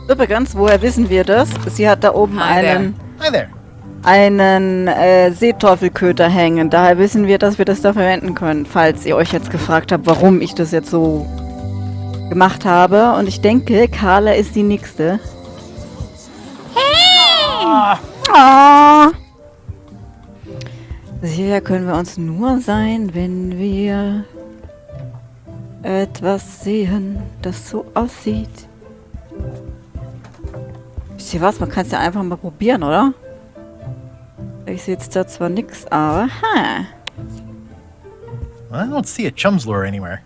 Übrigens, woher wissen wir das? Sie hat da oben einen Seeteufelköter hängen. Daher wissen wir, dass wir das da verwenden können. Falls ihr euch jetzt gefragt habt, warum ich das jetzt so gemacht habe. Und ich denke, Carla ist die Nächste. Hey! Oh. Sicher können wir uns nur sein, wenn wir etwas sehen, das so aussieht. Wisst ihr was? Man kann es ja einfach mal probieren, oder? Ich sehe jetzt da zwar nichts, aber Well, I don't see a chum's lure anywhere.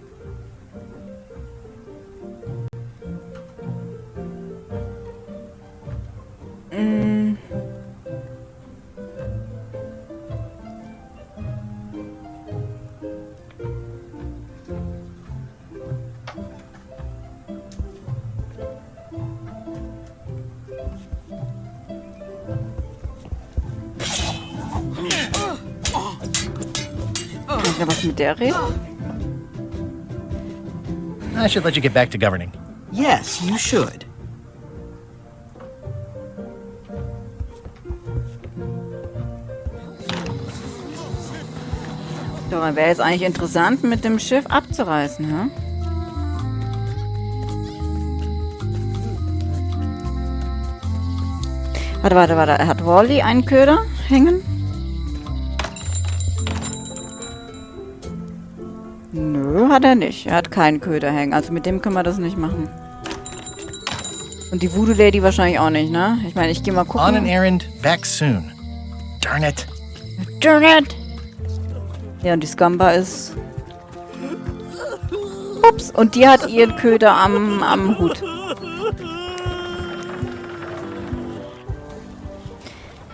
Kann ich was mit der reden? I should let you get back to governing. Yes, you should. Doch, wäre jetzt eigentlich interessant, mit dem Schiff abzureißen, hä? Warte. Hat Wally einen Köder hängen? Nö, hat er nicht. Er hat keinen Köder hängen. Also mit dem können wir das nicht machen. Und die Voodoo Lady wahrscheinlich auch nicht, ne? Ich meine, ich gehe mal gucken. On an errand, back soon. Darn it. Darn it! Ja, und die Scamba ist... Ups, und die hat ihren Köder am Hut.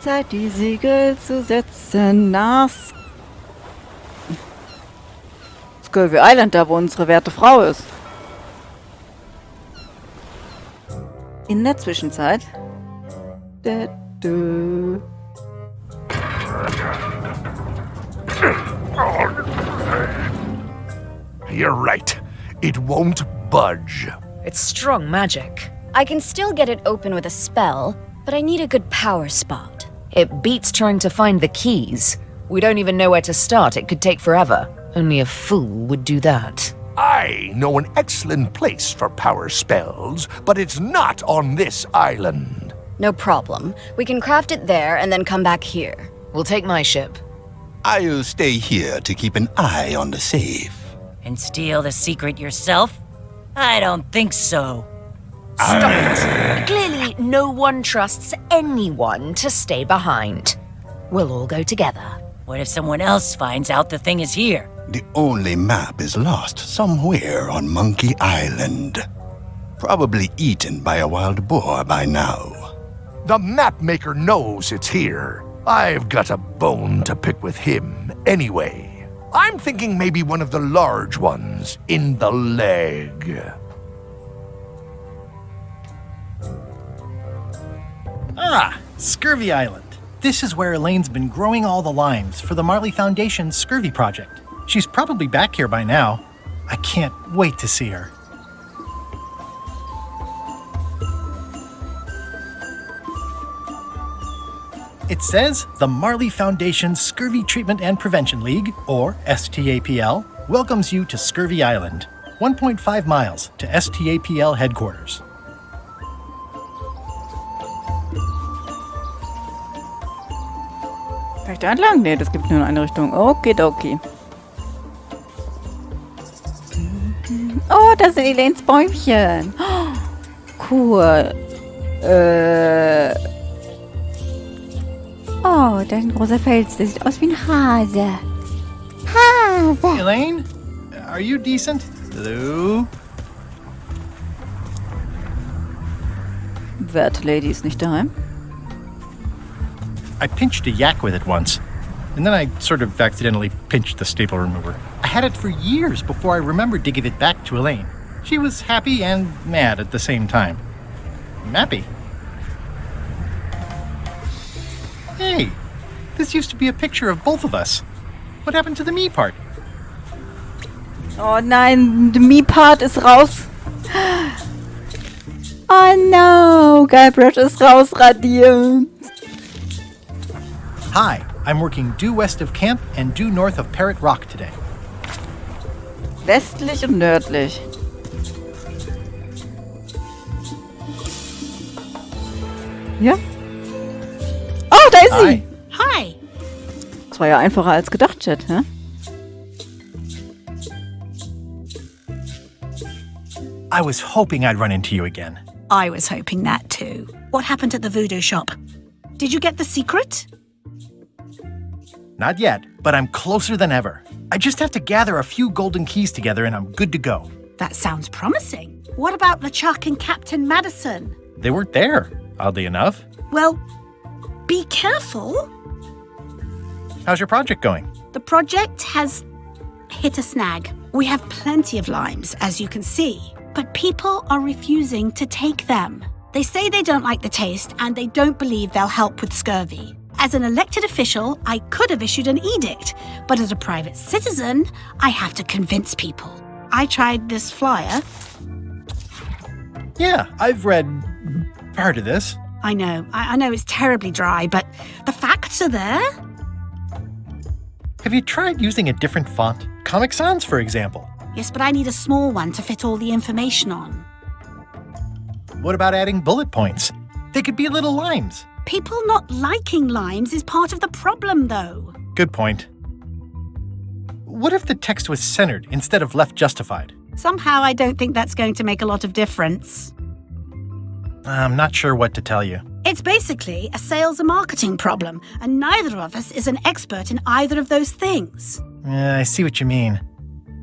Zeit, die Segel zu setzen nach Scurvy Island, da wo unsere werte Frau ist. In der Zwischenzeit... You're right. It won't budge. It's strong magic. I can still get it open with a spell, but I need a good power spot. It beats trying to find the keys. We don't even know where to start. It could take forever. Only a fool would do that. I know an excellent place for power spells, but it's not on this island. No problem. We can craft it there and then come back here. We'll take my ship. I'll stay here to keep an eye on the safe. And steal the secret yourself? I don't think so. Stop it. Clearly, no one trusts anyone to stay behind. We'll all go together. What if someone else finds out the thing is here? The only map is lost somewhere on Monkey Island. Probably eaten by a wild boar by now. The map maker knows it's here. I've got a bone to pick with him anyway. I'm thinking maybe one of the large ones in the leg. Ah, Scurvy Island. This is where Elaine's been growing all the limes for the Marley Foundation's Scurvy project. She's probably back here by now. I can't wait to see her. It says the Marley Foundation's Scurvy Treatment and Prevention League, or STAPL, welcomes you to Scurvy Island, 1.5 miles to STAPL headquarters. Vielleicht da entlang? Nee, das gibt nur in eine Richtung. Okidoki. Oh, das sind Elaines Bäumchen. Oh, cool. Oh, da ist ein großer Fels. Der sieht aus wie ein Hase. Hase. Elaine, are you decent? Hello? Werte Lady ist nicht daheim. I pinched a yak with it once, and then I sort of accidentally pinched the staple remover. I had it for years before I remembered to give it back to Elaine. She was happy and mad at the same time. Mappy. Hey, this used to be a picture of both of us. What happened to the me part? Oh nein, der Me-Part ist raus. Oh no. Oh, Guybrush ist rausradiert. Hi, I'm working due west of camp and due north of Parrot Rock today. Westlich und nördlich. Ja. Oh, da ist sie. Hi. Das war ja einfacher als gedacht, Chat, hä? I was hoping I'd run into you again. I was hoping that too. What happened at the voodoo shop? Did you get the secret? Not yet, but I'm closer than ever. I just have to gather a few golden keys together and I'm good to go. That sounds promising. What about LeChuck and Captain Madison? They weren't there, oddly enough. Well, be careful. How's your project going? The project has hit a snag. We have plenty of limes, as you can see, but people are refusing to take them. They say they don't like the taste and they don't believe they'll help with scurvy. As an elected official, I could have issued an edict, but as a private citizen, I have to convince people. I tried this flyer. Yeah, I've read part of this. I know it's terribly dry, but the facts are there. Have you tried using a different font? Comic Sans, for example. Yes, but I need a small one to fit all the information on. What about adding bullet points? They could be little limes. People not liking limes is part of the problem, though. Good point. What if the text was centered instead of left justified? Somehow I don't think that's going to make a lot of difference. I'm not sure what to tell you. It's basically a sales and marketing problem, and neither of us is an expert in either of those things. Yeah, I see what you mean.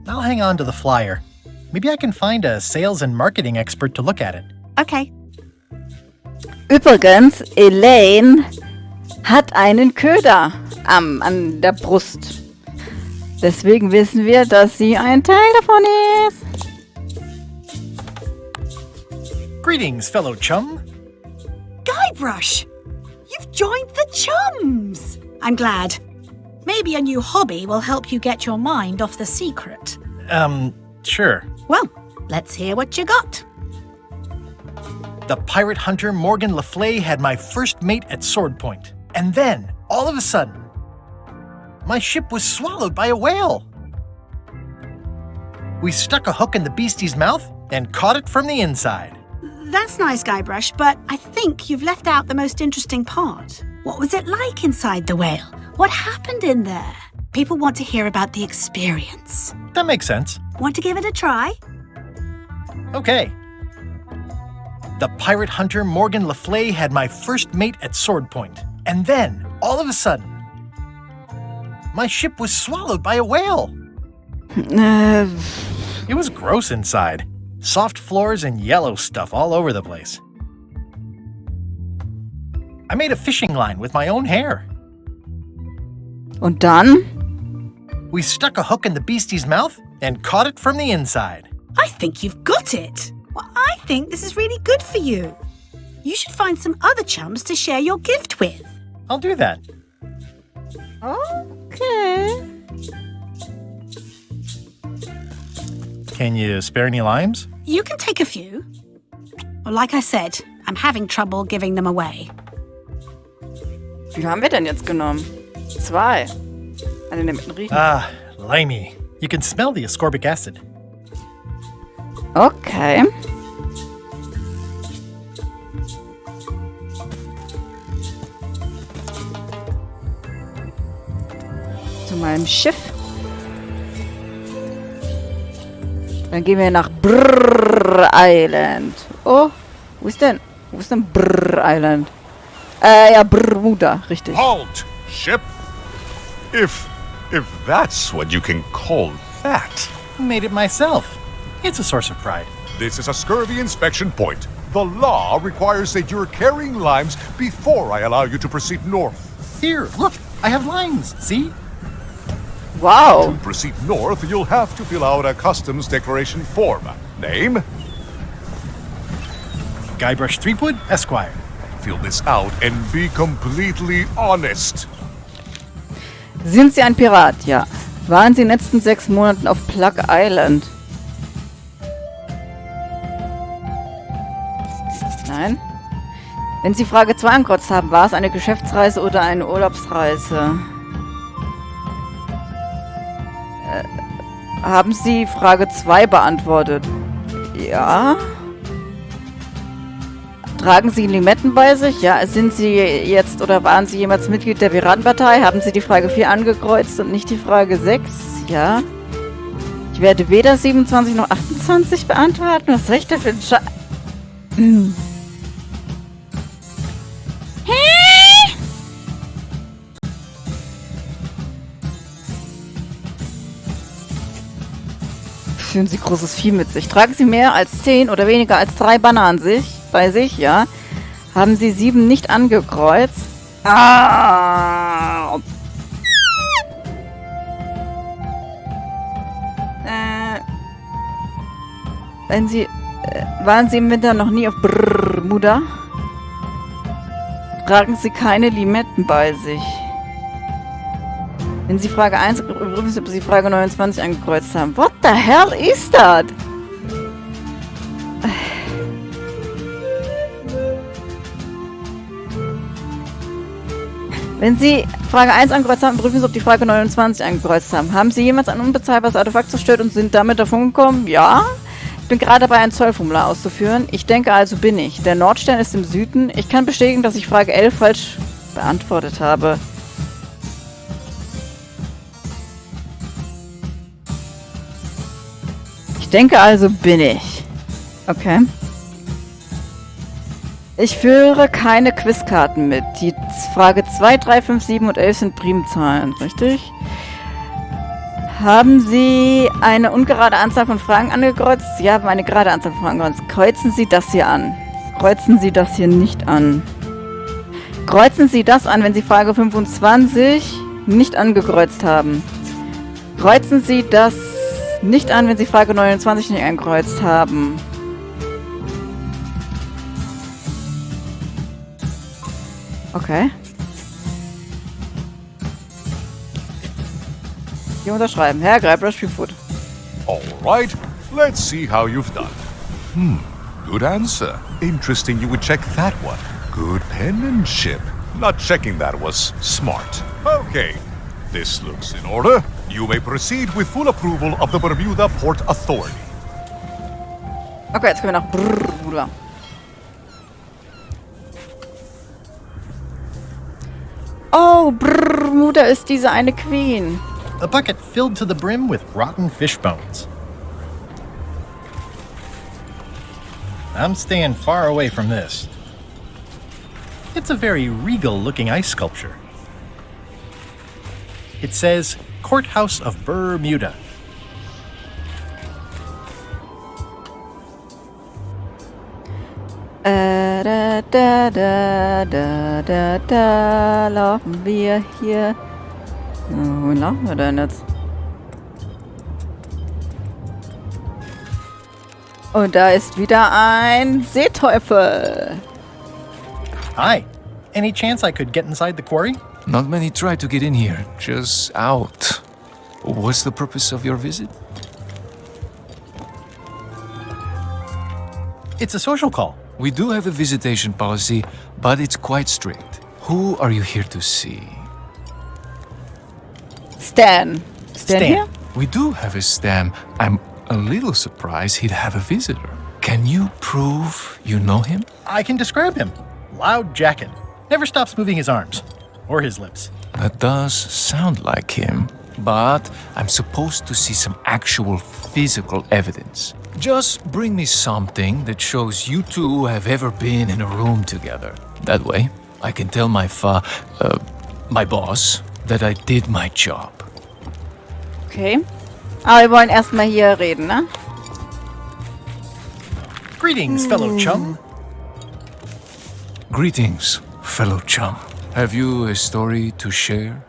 I'll hang on to the flyer. Maybe I can find a sales and marketing expert to look at it. Okay. Übrigens, Elaine hat einen Köder an der Brust. Deswegen wissen wir, dass sie ein Teil davon ist. Greetings, fellow chum. Guybrush! You've joined the chums! I'm glad. Maybe a new hobby will help you get your mind off the secret. Sure. Well, let's hear what you got. The pirate hunter Morgan Le Fay had my first mate at sword point. And then, all of a sudden, my ship was swallowed by a whale. We stuck a hook in the beastie's mouth and caught it from the inside. That's nice, Guybrush, but I think you've left out the most interesting part. What was it like inside the whale? What happened in there? People want to hear about the experience. That makes sense. Want to give it a try? Okay. The pirate hunter Morgan Le Fay had my first mate at sword point. And then, all of a sudden, my ship was swallowed by a whale. It was gross inside. Soft floors and yellow stuff all over the place. I made a fishing line with my own hair. Und dann? We stuck a hook in the beastie's mouth and caught it from the inside. I think you've got it. Well, I think this is really good for you. You should find some other chums to share your gift with. I'll do that. Okay. Can you spare any limes? You can take a few. Well, like I said, I'm having trouble giving them away. Wie viel haben wir denn jetzt genommen? 2. Eine mit dem Riechen. Ah, limey. You can smell the ascorbic acid. Okay. Zu meinem Schiff. Dann gehen wir nach Brrr Island. Oh, wo ist denn Brrr Island? Ja, Bermuda, richtig. Halt, ship! If that's what you can call that. Made it myself. It's a source of pride. This is a scurvy inspection point. The law requires that you're carrying limes before I allow you to proceed north. Here, look, I have limes, see? Wow. To proceed north, you'll have to fill out a customs declaration form. Name? Guybrush Threepwood, Esquire. Fill this out and be completely honest. Sind Sie ein Pirat? Ja. Waren Sie in den letzten 6 Monaten auf Plug Island? Nein. Wenn Sie Frage 2 angekreuzt haben, war es eine Geschäftsreise oder eine Urlaubsreise? Haben Sie Frage 2 beantwortet? Ja. Tragen Sie Limetten bei sich? Ja. Sind Sie jetzt oder waren Sie jemals Mitglied der Piratenpartei? Haben Sie die Frage 4 angekreuzt und nicht die Frage 6? Ja. Ich werde weder 27 noch 28 beantworten. Was soll ich denn für ein Führen Sie großes Vieh mit sich. Tragen Sie mehr als 10 oder weniger als 3 Bananen bei sich, ja. Haben Sie 7 nicht angekreuzt? Ah! Wenn Sie... waren Sie im Winter noch nie auf Bermuda? Tragen Sie keine Limetten bei sich. Wenn Sie Frage 1 überprüfen, ob Sie Frage 29 angekreuzt haben. What the hell is that? Wenn Sie Frage 1 angekreuzt haben, prüfen Sie, ob die Frage 29 angekreuzt haben. Haben Sie jemals ein unbezahlbares Artefakt zerstört und sind damit davongekommen? Ja. Ich bin gerade dabei, ein Zollformular auszuführen. Ich denke also bin ich. Der Nordstern ist im Süden. Ich kann bestätigen, dass ich Frage 11 falsch beantwortet habe. Ich denke also bin ich. Okay. Ich führe keine Quizkarten mit. Die Frage 2, 3, 5, 7 und 11 sind Primzahlen, richtig? Haben Sie eine ungerade Anzahl von Fragen angekreuzt? Sie haben eine gerade Anzahl von Fragen angekreuzt. Kreuzen Sie das hier an. Kreuzen Sie das hier nicht an. Kreuzen Sie das an, wenn Sie Frage 25 nicht angekreuzt haben. Kreuzen Sie das nicht an, wenn Sie Frage 29 nicht angekreuzt haben. Okay. Hier unterschreiben. Herr Greibler Spielfoot. All right, let's see how you've done. Good answer. Interesting you would check that one. Good penmanship. Not checking that was smart. Okay, this looks in order. You may proceed with full approval of the Bermuda Port Authority. Okay, jetzt können wir nach Bermuda. Oh, Bermuda ist diese eine Queen. A bucket filled to the brim with rotten fish bones. I'm staying far away from this. It's a very regal-looking ice sculpture. It says, Courthouse of Bermuda. Laufen wir hier. Wohin laufen wir denn jetzt? Und da ist wieder ein Seeteufel. Hi. Any chance I could get inside the quarry? Not many try to get in here, just out. What's the purpose of your visit? It's a social call. We do have a visitation policy, but it's quite strict. Who are you here to see? Stan. Stan here? We do have a Stan. I'm a little surprised he'd have a visitor. Can you prove you know him? I can describe him. Loud jacket. Never stops moving his arms. Or his lips. That does sound like him. But I'm supposed to see some actual physical evidence. Just bring me something that shows you two have ever been in a room together. That way, I can tell my boss that I did my job. Okay. Aber wir wollen erstmal hier reden, ne? Greetings, fellow chum. Greetings, fellow chum. Have you a story to share?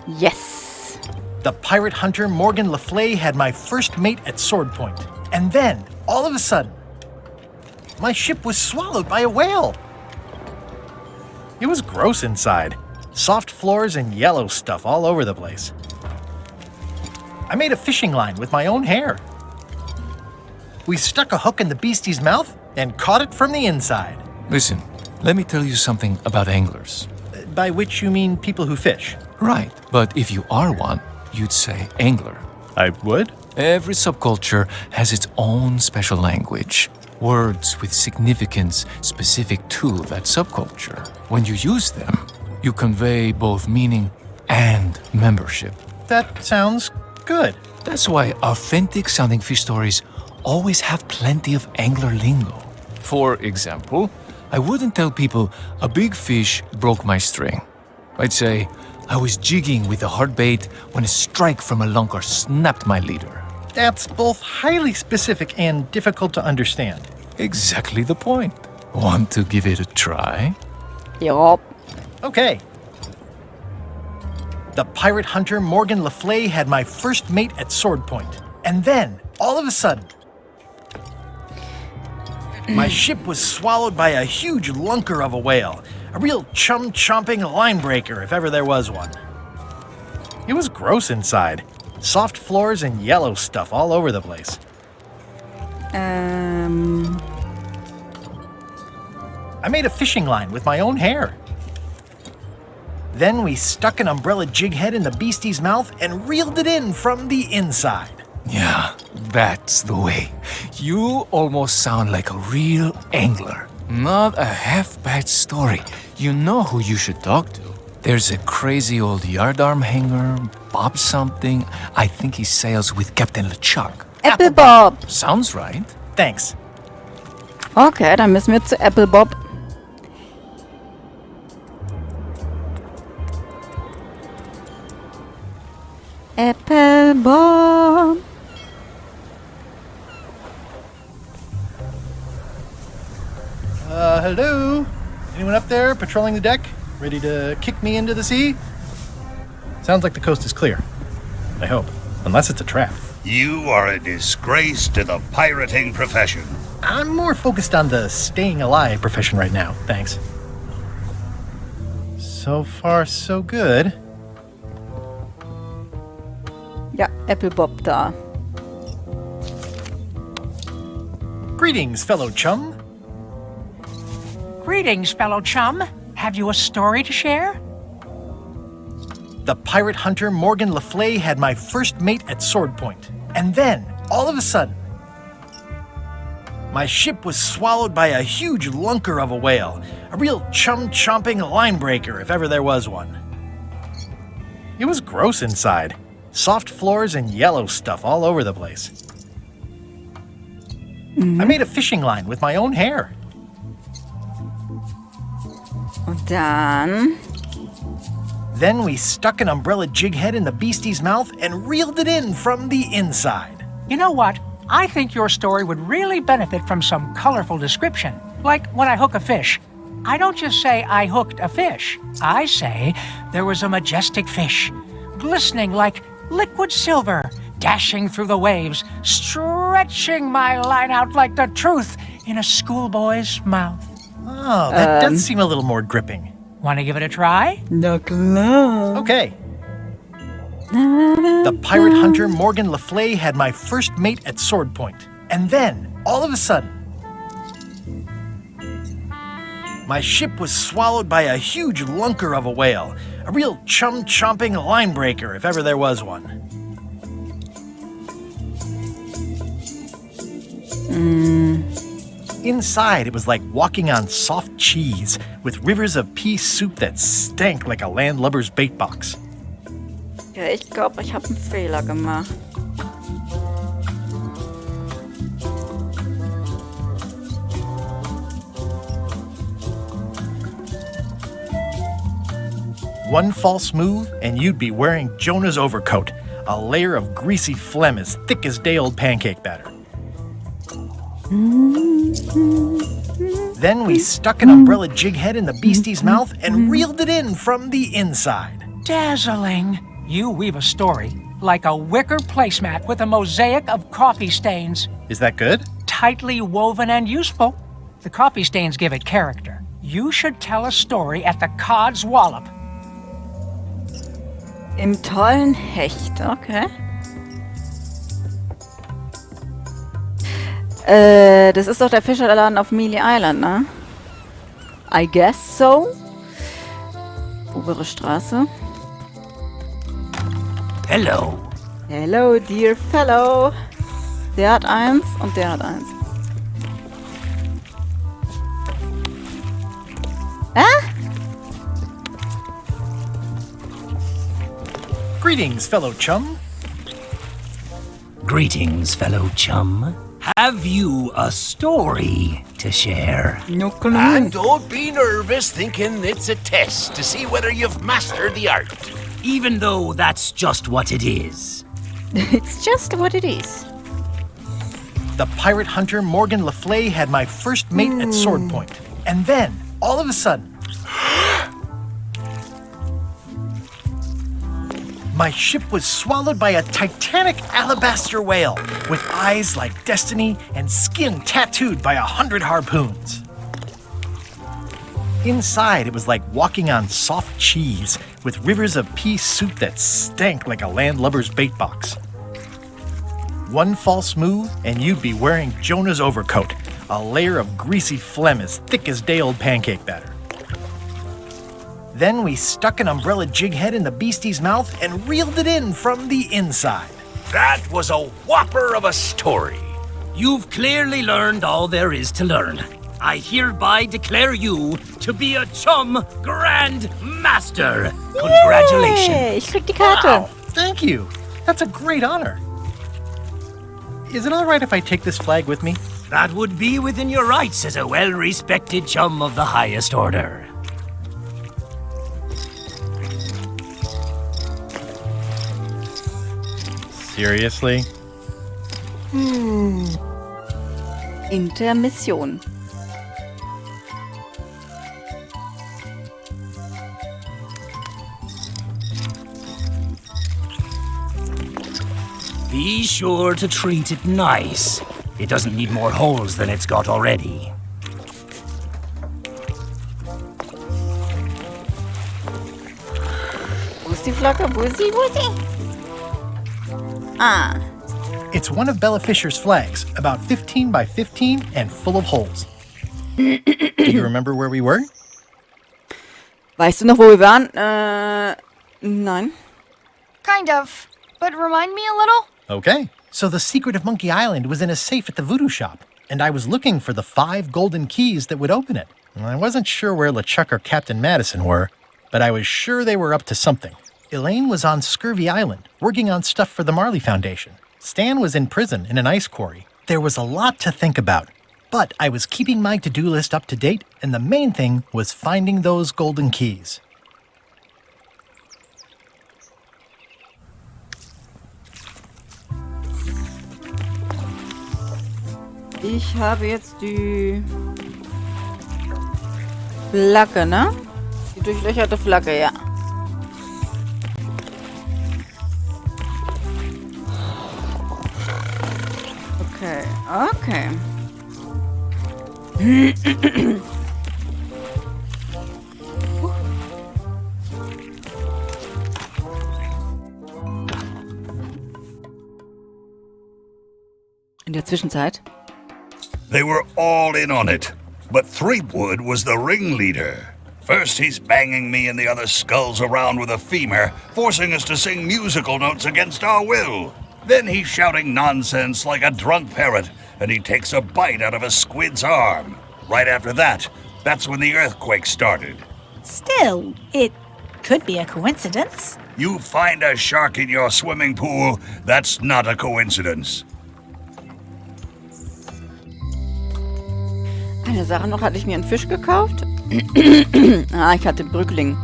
Yes. The pirate hunter Morgan Le Fay had my first mate at Sword Point. And then, all of a sudden, my ship was swallowed by a whale. It was gross inside. Soft floors and yellow stuff all over the place. I made a fishing line with my own hair. We stuck a hook in the beastie's mouth and caught it from the inside. Listen, Let me tell you something about anglers. By which you mean people who fish? Right, but if you are one, you'd say angler. I would? Every subculture has its own special language. Words with significance specific to that subculture. When you use them, you convey both meaning and membership. That sounds good. That's why authentic sounding fish stories always have plenty of angler lingo. For example, I wouldn't tell people a big fish broke my string. I'd say I was jigging with a hard bait when a strike from a lunker snapped my leader. That's both highly specific and difficult to understand. Exactly the point. Want to give it a try? Yup. Okay. The pirate hunter Morgan Le Fay had my first mate at sword point. And then, all of a sudden, my ship was swallowed by a huge lunker of a whale. A real chum-chomping line breaker, if ever there was one. It was gross inside. Soft floors and yellow stuff all over the place. I made a fishing line with my own hair. Then we stuck an umbrella jig head in the beastie's mouth and reeled it in from the inside. Yeah, that's the way. You almost sound like a real angler. Not a half-bad story. You know who you should talk to. There's a crazy old yardarm hanger, Bob something. I think he sails with Captain LeChuck. Applebob. Sounds right. Thanks. Okay, dann müssen wir zu Applebob. Applebob. Hello? Anyone up there patrolling the deck? Ready to kick me into the sea? Sounds like the coast is clear. I hope. Unless it's a trap. You are a disgrace to the pirating profession. I'm more focused on the staying alive profession right now, thanks. So far, so good. Ja, Applebob da. Greetings, fellow chum. Greetings, fellow chum. Have you a story to share? The pirate hunter Morgan Le Fay had my first mate at sword point. And then, all of a sudden, my ship was swallowed by a huge lunker of a whale. A real chum-chomping line breaker, if ever there was one. It was gross inside. Soft floors and yellow stuff all over the place. I made a fishing line with my own hair. Und dann... Then we stuck an umbrella jig head in the beastie's mouth and reeled it in from the inside. You know what? I think your story would really benefit from some colorful description. Like when I hook a fish. I don't just say I hooked a fish. I say there was a majestic fish, glistening like liquid silver, dashing through the waves, stretching my line out like the truth in a schoolboy's mouth. Oh, that does seem a little more gripping. Want to give it a try? Na klar. Okay. The pirate hunter Morgan Le Fay had my first mate at sword point. And then, all of a sudden, my ship was swallowed by a huge lunker of a whale. A real chum-chomping line breaker, if ever there was one. Inside, it was like walking on soft cheese, with rivers of pea soup that stank like a landlubber's bait box. Ja, ich glaube, ich habe einen Fehler gemacht. One false move, and you'd be wearing Jonah's overcoat, a layer of greasy phlegm as thick as day-old pancake batter. Then we stuck an umbrella jig head in the beastie's mouth and reeled it in from the inside. Dazzling. You weave a story like a wicker placemat with a mosaic of coffee stains. Is that good? Tightly woven and useful. The coffee stains give it character. You should tell a story at the Cod's Wallop. Im tollen Hecht, okay. Das ist doch der Fischerladen auf Mealy Island, ne? I guess so. Obere Straße. Hello. Hello, dear fellow. Der hat 1 und der hat 1. Greetings, fellow chum. Greetings, fellow chum. Have you a story to share? No clue. And don't be nervous thinking it's a test to see whether you've mastered the art. Even though that's just what it is. It's just what it is. The pirate hunter Morgan Le Fay had my first mate at sword point. And then, all of a sudden, my ship was swallowed by a titanic alabaster whale with eyes like destiny and skin tattooed by 100 harpoons. Inside, it was like walking on soft cheese with rivers of pea soup that stank like a landlubber's bait box. One false move, and you'd be wearing Jonah's overcoat, a layer of greasy phlegm as thick as day-old pancake batter. Then we stuck an umbrella jig head in the beastie's mouth and reeled it in from the inside. That was a whopper of a story. You've clearly learned all there is to learn. I hereby declare you to be a chum Grand Master. Congratulations. Yay, ich krieg die Karte. Wow, thank you. That's a great honor. Is it all right if I take this flag with me? That would be within your rights as a well-respected chum of the highest order. Seriously? Intermission. Be sure to treat it nice. It doesn't need more holes than it's got already. Wo ist die Flagge? Wo ist sie? Wo ist sie? Ah. It's one of Bella Fisher's flags, about 15 by 15 and full of holes. Do you remember where we were? Weißt du noch, wo wir waren? Nein. Kind of. But remind me a little? Okay. So the secret of Monkey Island was in a safe at the voodoo shop, and I was looking for the 5 golden keys that would open it. I wasn't sure where LeChuck or Captain Madison were, but I was sure they were up to something. Elaine was on Scurvy Island, working on stuff for the Marley Foundation. Stan was in prison in an ice quarry. There was a lot to think about, but I was keeping my to-do list up to date, and the main thing was finding those golden keys. Ich habe jetzt die Flagge, ne? Die durchlöcherte Flagge, ja. Okay, okay. In der Zwischenzeit. They were all in on it, but Threepwood was the ringleader. First, he's banging me and the other skulls around with a femur, forcing us to sing musical notes against our will. Then he's shouting nonsense like a drunk parrot, and he takes a bite out of a squid's arm. Right after that, that's when the earthquake started. Still, it could be a coincidence. You find a shark in your swimming pool, that's not a coincidence. Eine Sache noch, hatte ich mir einen Fisch gekauft? Ich hatte Brückling.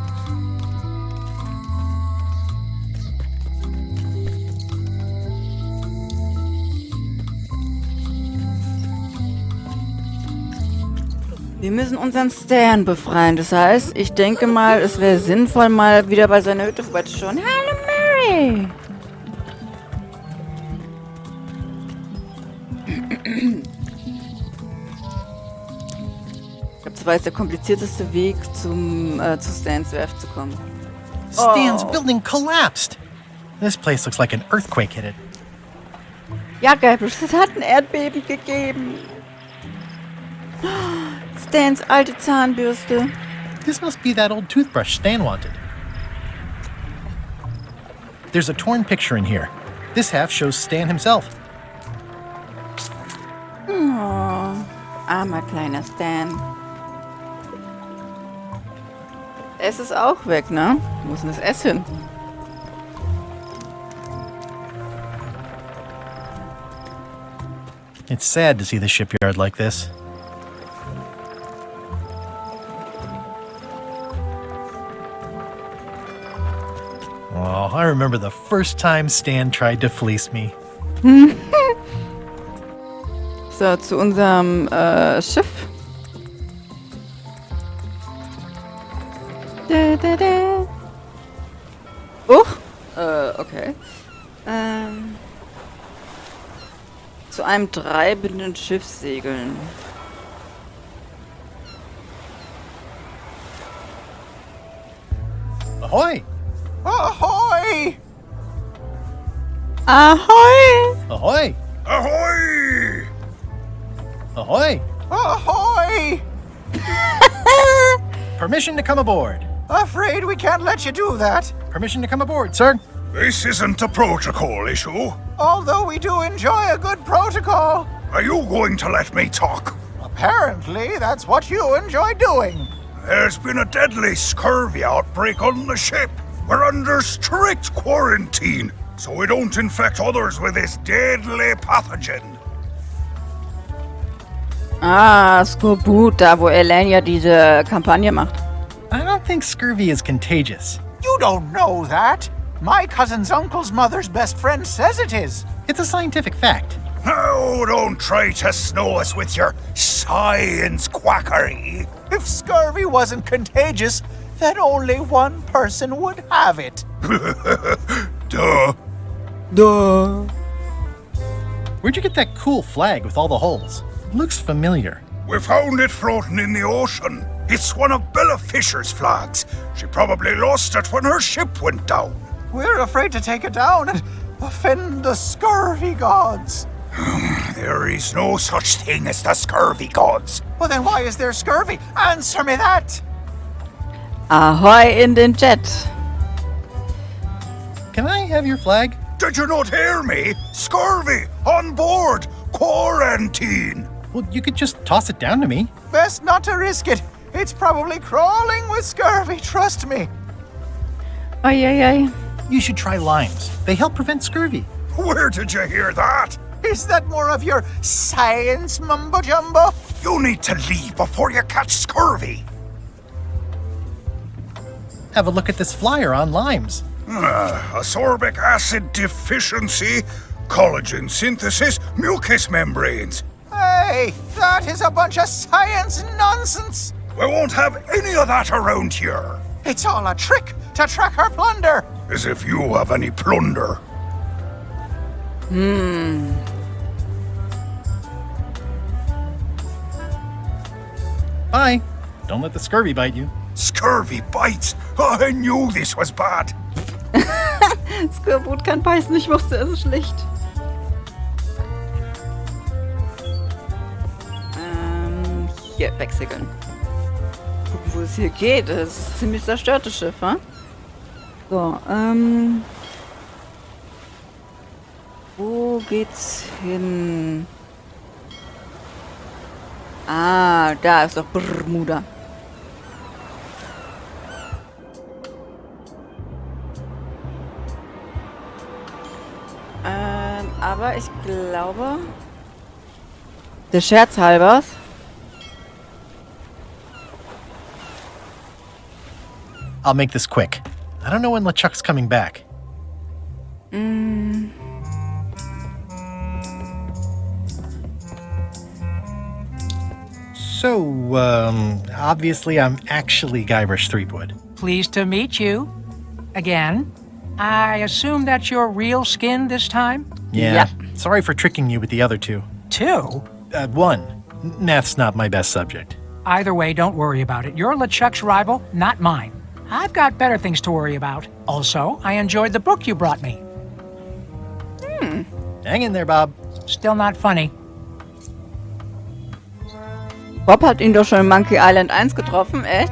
Wir müssen unseren Stan befreien. Das heißt, ich denke mal, es wäre sinnvoll, mal wieder bei seiner Hütte vorbeizuschauen. Hallo Mary! Ich glaube, das war jetzt der komplizierteste Weg, zu Stans Werft zu kommen. Stan's building collapsed. This place looks like an earthquake hit it. Ja, Gabriel, es hat ein Erdbeben gegeben. Stans alte Zahnbürste. This must be that old toothbrush Stan wanted. There's a torn picture in here. This half shows Stan himself. Oh, armer kleiner Stan. S ist auch weg, ne? Wo ist denn das S hin? It's sad to see the shipyard like this. Oh, I remember the first time Stan tried to fleece me. So, zu unserem Schiff. Okay. Zu einem treibenden Schiff segeln. Ahoy! Ahoy! Ahoy! Ahoy! Ahoy! Ahoy! Ahoy! Permission to come aboard. Afraid we can't let you do that. Permission to come aboard, sir. This isn't a protocol issue. Although we do enjoy a good protocol. Are you going to let me talk? Apparently, that's what you enjoy doing. There's been a deadly scurvy outbreak on the ship. We're under strict quarantine, so we don't infect others with this deadly pathogen. Ah, Skorbut, da wo Elaine ja diese Kampagne macht. I don't think scurvy is contagious. You don't know that. My cousin's uncle's mother's best friend says it is. It's a scientific fact. Oh, don't try to snow us with your science quackery. If scurvy wasn't contagious, then only one person would have it. Duh. Duh. Where'd you get that cool flag with all the holes? It looks familiar. We found it floating in the ocean. It's one of Bella Fisher's flags. She probably lost it when her ship went down. We're afraid to take it down and offend the scurvy gods. There is no such thing as the scurvy gods. Well, then why is there scurvy? Answer me that. Ahoy in den Jet. Can I have your flag? Did you not hear me? Scurvy! On board! Quarantine! Well, you could just toss it down to me. Best not to risk it. It's probably crawling with scurvy, trust me. Ay, ay, ay. You should try limes. They help prevent scurvy. Where did you hear that? Is that more of your science mumbo-jumbo? You need to leave before you catch scurvy. Have a look at this flyer on limes. Ascorbic acid deficiency, collagen synthesis, mucous membranes. Hey, that is a bunch of science nonsense. We won't have any of that around here. It's all a trick to track our plunder. As if you have any plunder. Bye. Don't let the scurvy bite you. Scurvy bites? I knew this was bad. Skorbut kann beißen, ich wusste, es ist schlecht. Hier, wegsegeln. Gucken, wo es hier geht. Das ist ein ziemlich zerstörtes Schiff, wa? So, wo geht's hin? Ah, da ist doch Bermuda. Aber ich glaube... Der Scherz halber. I'll make this quick. I don't know when LeChuck's coming back. So, obviously I'm actually Guybrush Threepwood. Pleased to meet you. Again. I assume that's your real skin this time? Yeah. Sorry for tricking you with the other two. Two? One. Math's not my best subject. Either way, don't worry about it. You're LeChuck's rival, not mine. I've got better things to worry about. Also, I enjoyed the book you brought me. Hang in there, Bob. Still not funny. Bob hat ihn doch schon in Monkey Island 1 getroffen, echt?